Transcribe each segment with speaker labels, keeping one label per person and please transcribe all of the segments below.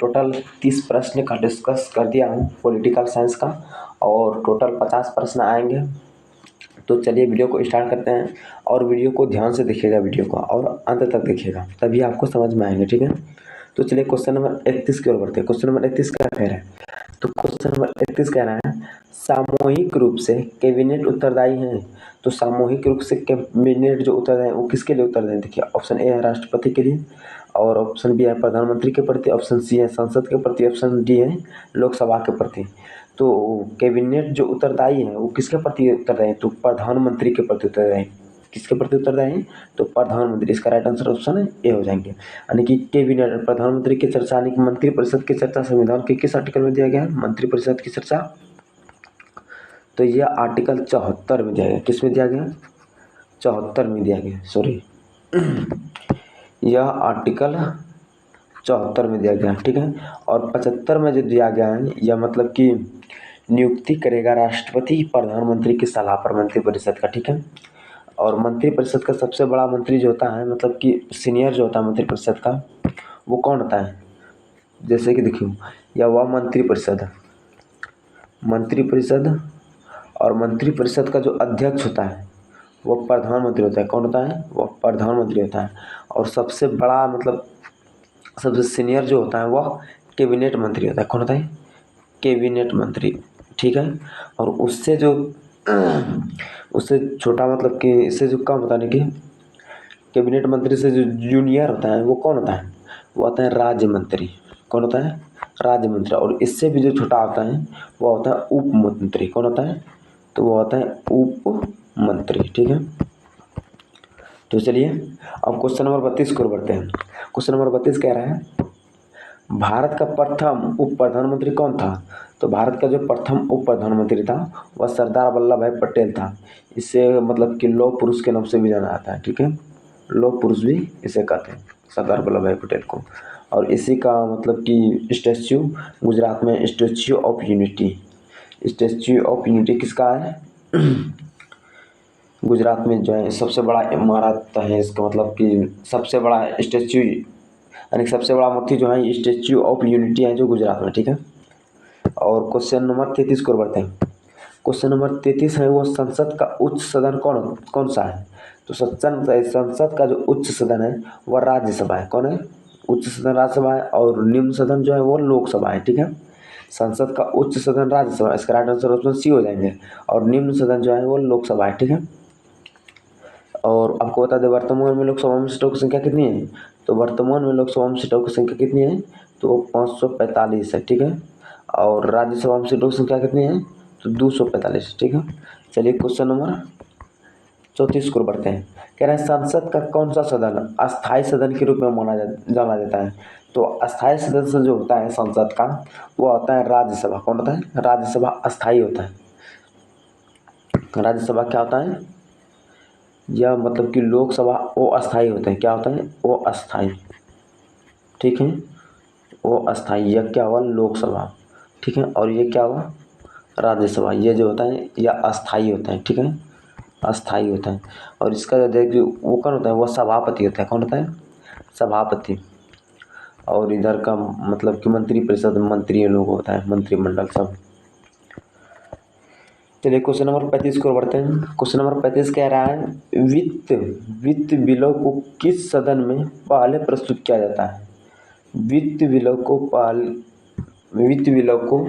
Speaker 1: Total 30 प्रश्न का discuss कर दिया हूँ पॉलिटिकल साइंस का, और टोटल 50 प्रश्न आएंगे। तो चलिए वीडियो को स्टार्ट करते हैं, और वीडियो को ध्यान से देखिएगा वीडियो को, और अंत तक देखिएगा, तभी आपको समझ में आएंगे, ठीक है। तो चलिए क्वेश्चन नंबर 31 की ओर बढ़ते हैं। क्वेश्चन नंबर 31 क्या कह रहा है? तो क्वेश्चन नंबर 31 कह रहा है, सामूहिक रूप से कैबिनेट उत्तरदायी है। तो सामूहिक रूप से कैबिनेट जो उत्तरदायी है वो किसके लिए उत्तरदायी है? देखिए, ऑप्शन ए है राष्ट्रपति के लिए, और ऑप्शन बी है प्रधानमंत्री के प्रति, ऑप्शन सी है संसद के प्रति, ऑप्शन डी है लोकसभा के प्रति। तो कैबिनेट जो उत्तरदायी है वो किसके प्रति उत्तरदायी है? तो प्रधानमंत्री के प्रति उत्तरदायी है। किसके प्रति उत्तरदायी है? तो प्रधानमंत्री। इसका राइट आंसर ऑप्शन है ए हो जाएंगे। यानी कि कैबिनेट, प्रधानमंत्री की चर्चा, यानी कि मंत्रिपरिषद की चर्चा संविधान के किस आर्टिकल में दिया गया है? मंत्रिपरिषद की चर्चा। तो यह आर्टिकल 74 में दिया गया। किस में दिया गया? 74 में दिया गया, सॉरी यह आर्टिकल 74 में दिया गया, ठीक है। और 75 में जो दिया गया है, यह मतलब कि नियुक्ति करेगा राष्ट्रपति प्रधानमंत्री की सलाह पर मंत्रिपरिषद का, ठीक है। और मंत्रिपरिषद का सबसे बड़ा मंत्री जो होता है, मतलब कि सीनियर जो होता है मंत्रिपरिषद का, वो कौन होता है? जैसे कि देखिए, या वह मंत्रिपरिषद और मंत्रिपरिषद का जो अध्यक्ष होता है वो प्रधानमंत्री होता है। कौन होता है? वो प्रधानमंत्री होता है। और सबसे बड़ा मतलब सबसे सीनियर जो होता है वह कैबिनेट मंत्री होता है। कौन होता है? कैबिनेट मंत्री, ठीक है। और उससे छोटा मतलब कि इससे जो कम होता है कि कैबिनेट मंत्री से जो जूनियर होता है वो कौन होता है? वो होता है राज्य मंत्री। कौन होता है? राज्य मंत्री। और इससे भी जो छोटा होता है वो होता है उप मंत्री। कौन होता है? तो वो होता है उप मंत्री, ठीक है। तो चलिए अब क्वेश्चन नंबर 32 की ओर बढ़ते हैं। क्वेश्चन नंबर 32 कह रहा है, भारत का प्रथम उप प्रधानमंत्री कौन था? तो भारत का जो प्रथम उप प्रधानमंत्री था वह सरदार वल्लभ भाई पटेल था। इसे मतलब कि लौह पुरुष के नाम से भी जाना जाता है, ठीक है। लौह पुरुष भी इसे कहते हैं, सरदार वल्लभ भाई पटेल को। और इसी का मतलब कि स्टैच्यू गुजरात में statue of unity, statue of unity किसका है? गुजरात में जो है सबसे बड़ा इमारत है इसका, मतलब कि सबसे बड़ा स्टैच्यू, यानी सबसे बड़ा मूर्ति जो है स्टैच्यू ऑफ यूनिटी है जो गुजरात में, ठीक है। और क्वेश्चन नंबर 33 को बढ़ते हैं। क्वेश्चन नंबर 33 है, वो संसद का उच्च सदन कौन कौन सा है? तो संसद का जो उच्च सदन है वह राज्यसभा है। कौन है? उच्च सदन राज्यसभा है, और निम्न सदन जो है वो लोकसभा है, ठीक है। संसद का उच्च सदन राज्यसभा, इसका राइट आंसर ऑप्शन सी हो जाएंगे। और निम्न सदन जो है वो लोकसभा है, ठीक है। और आपको बता दें वर्तमान में लोकसभा में सीटों की संख्या कितनी है? तो वर्तमान में लोकसभा में सीटों की संख्या कितनी है? तो 545 है, ठीक है। और राज्यसभा में सीटों की संख्या कितनी है? तो 245, ठीक है। चलिए क्वेश्चन नंबर 34 को बढ़ते हैं। कह रहे हैं, संसद का कौन सा सदन अस्थायी सदन के रूप में जाना जाता है? तो अस्थायी सदस्य जो होता है संसद का वो होता है राज्यसभा। कौन होता है? राज्यसभा अस्थायी होता है। राज्यसभा क्या होता है? यह मतलब कि लोकसभा वो अस्थायी होते हैं। क्या होता है? वो अस्थायी, ठीक है। वो अस्थायी, यह क्या हुआ? लोकसभा, ठीक है। और ये क्या हुआ? राज्यसभा। ये जो होता है यह अस्थायी होता है, ठीक है, अस्थायी होता है। और इसका जो देखिए वो कौन होता है? वो सभापति होता है। कौन होता है? सभापति। और इधर का मतलब कि मंत्रिपरिषद मंत्री लोग होता है, मंत्रिमंडल सब। चलिए क्वेश्चन नंबर 35 को बढ़ते हैं। क्वेश्चन नंबर 35 कह रहा है, वित्त बिलों को किस सदन में पहले प्रस्तुत किया जाता है? वित्त बिलों को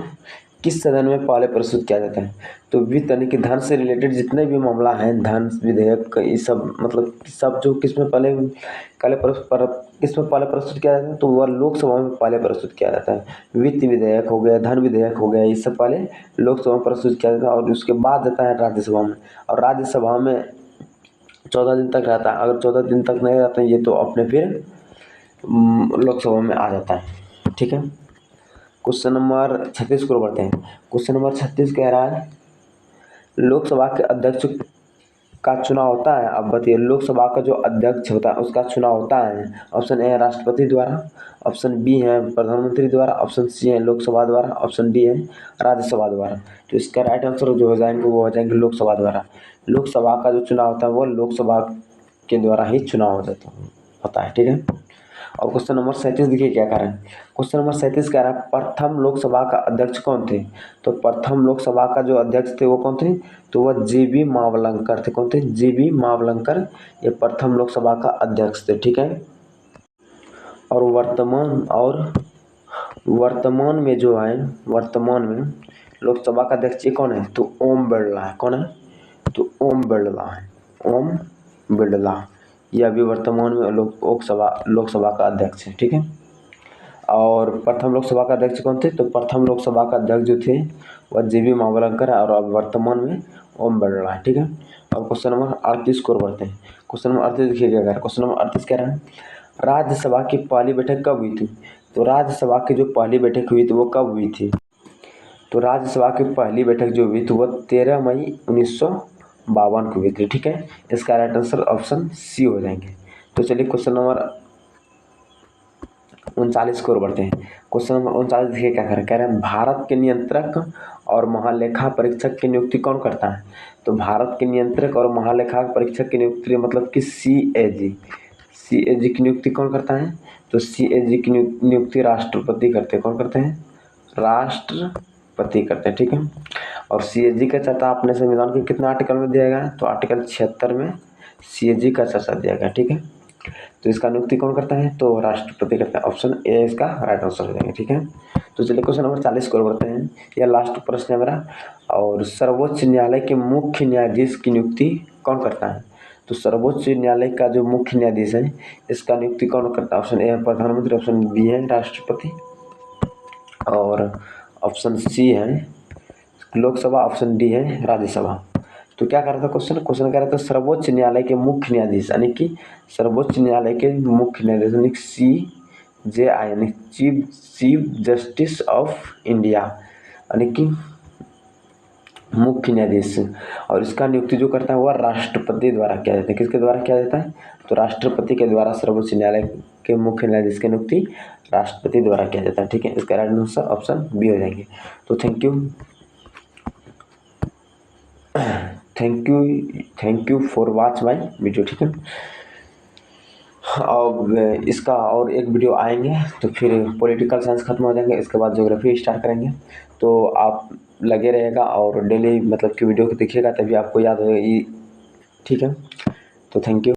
Speaker 1: किस सदन में पहले प्रस्तुत किया जाता है? तो वित्त यानी कि धन से रिलेटेड जितने भी मामला हैं, धन विधेयक ये सब, मतलब सब जो किस में पहले प्रस्तुत किया जाता है? तो वह लोकसभा में पहले प्रस्तुत किया जाता है। वित्त विधेयक हो गया, धन विधेयक हो गया, ये सब पहले लोकसभा में प्रस्तुत किया जाता है, और उसके बाद जाता है राज्यसभा में। और राज्यसभा में 14 दिन तक रहता है। अगर 14 दिन तक नहीं रहता ये तो अपने फिर लोकसभा में आ जाता है, ठीक है। क्वेश्चन नंबर 36 को बढ़ते हैं। क्वेश्चन नंबर 36 कह रहा है, लोकसभा के अध्यक्ष का चुनाव होता है। अब बताइए, लोकसभा का जो अध्यक्ष होता है उसका चुनाव होता है। ऑप्शन ए है राष्ट्रपति द्वारा, ऑप्शन बी है प्रधानमंत्री द्वारा, ऑप्शन सी है लोकसभा द्वारा, ऑप्शन डी है राज्यसभा द्वारा। तो इसका राइट आंसर जो हो जाएंगे वो हो जाएंगे लोकसभा द्वारा। लोकसभा का जो चुनाव होता है वो लोकसभा के द्वारा ही चुनाव होता है, ठीक है। और क्वेश्चन नंबर 37 देखिए क्या कह रहा है। क्वेश्चन नंबर 37 कह रहा है प्रथम लोकसभा का अध्यक्ष कौन थे। तो प्रथम लोकसभा का जो अध्यक्ष थे वो कौन थे, तो वह जीबी मावलंकर थे। कौन थे, जीबी मावलंकर, ये प्रथम लोकसभा का अध्यक्ष थे। ठीक है, और वर्तमान में जो है, वर्तमान में लोकसभा का अध्यक्ष ये कौन है, तो ओम बिरला है। कौन है, तो ओम बिरला है, ओम बिरला, ये अभी वर्तमान में लोकसभा का अध्यक्ष है। ठीक है, और प्रथम लोकसभा का अध्यक्ष कौन थे, तो प्रथम लोकसभा का अध्यक्ष जो थे वह जीबी मावलंकर और अब वर्तमान में ओम बिरला है। ठीक है, अब क्वेश्चन नंबर 38 को बढ़ते हैं। क्वेश्चन नंबर 38 देखिए क्या कह रहा है। क्वेश्चन नंबर 38 कह रहा है राज्यसभा की पहली बैठक कब हुई थी। तो राज्यसभा की जो पहली बैठक हुई थी वो कब हुई थी, तो राज्यसभा की पहली बैठक जो हुई थी वह 13 मई 1952 को हुई थी। ठीक है, इसका राइट आंसर ऑप्शन सी हो जाएंगे। तो चलिए क्वेश्चन नंबर 39 को बढ़ते हैं। क्वेश्चन नंबर 39 देखिए क्या कह रहे हैं भारत के नियंत्रक और महालेखा परीक्षक की नियुक्ति कौन करता है। तो भारत के नियंत्रक और महालेखा परीक्षक की नियुक्ति मतलब कि सीएजी की नियुक्ति कौन करता है, तो सीएजी की नियुक्ति राष्ट्रपति करते हैं। कौन करते हैं, राष्ट्रपति करते हैं। ठीक है, और सीएजी का चर्चा अपने संविधान के कितना आर्टिकल में दिया गया है, तो आर्टिकल 76 में सीएजी का चर्चा दिया गया। ठीक है, तो इसका नियुक्ति कौन करता है, तो राष्ट्रपति करता है। ऑप्शन ए इसका राइट आंसर हो जाएगा। ठीक है, तो चलिए क्वेश्चन नंबर 40 को बढ़ते हैं। यह लास्ट प्रश्न है मेरा। और सर्वोच्च न्यायालय के मुख्य न्यायाधीश की नियुक्ति कौन करता है। तो सर्वोच्च न्यायालय का जो मुख्य न्यायाधीश है इसका नियुक्ति कौन करता है। ऑप्शन ए है प्रधानमंत्री, ऑप्शन बी है राष्ट्रपति, और ऑप्शन सी है लोकसभा, ऑप्शन डी है राज्यसभा। तो क्या कर रहा था क्वेश्चन कह रहा था सर्वोच्च न्यायालय के मुख्य न्यायाधीश, यानी कि सर्वोच्च न्यायालय के मुख्य न्यायाधीश यानी CJI यानी चीफ जस्टिस ऑफ इंडिया, यानी कि मुख्य न्यायाधीश, और इसका नियुक्ति जो करता है वह राष्ट्रपति द्वारा किया जाता है। किसके द्वारा किया जाता है, तो राष्ट्रपति के द्वारा सर्वोच्च न्यायालय के मुख्य न्यायाधीश की नियुक्ति राष्ट्रपति द्वारा किया जाता है। ठीक है, इसका राइट आंसर ऑप्शन बी हो जाएंगे। तो thank you for watch my video. ठीक है, अब इसका और एक वीडियो आएंगे तो फिर पॉलिटिकल साइंस खत्म हो जाएंगे, इसके बाद ज्योग्राफी स्टार्ट करेंगे। तो आप लगे रहेगा और डेली मतलब कि वीडियो को देखिएगा तभी आपको याद होगा ये। ठीक है, तो थैंक यू।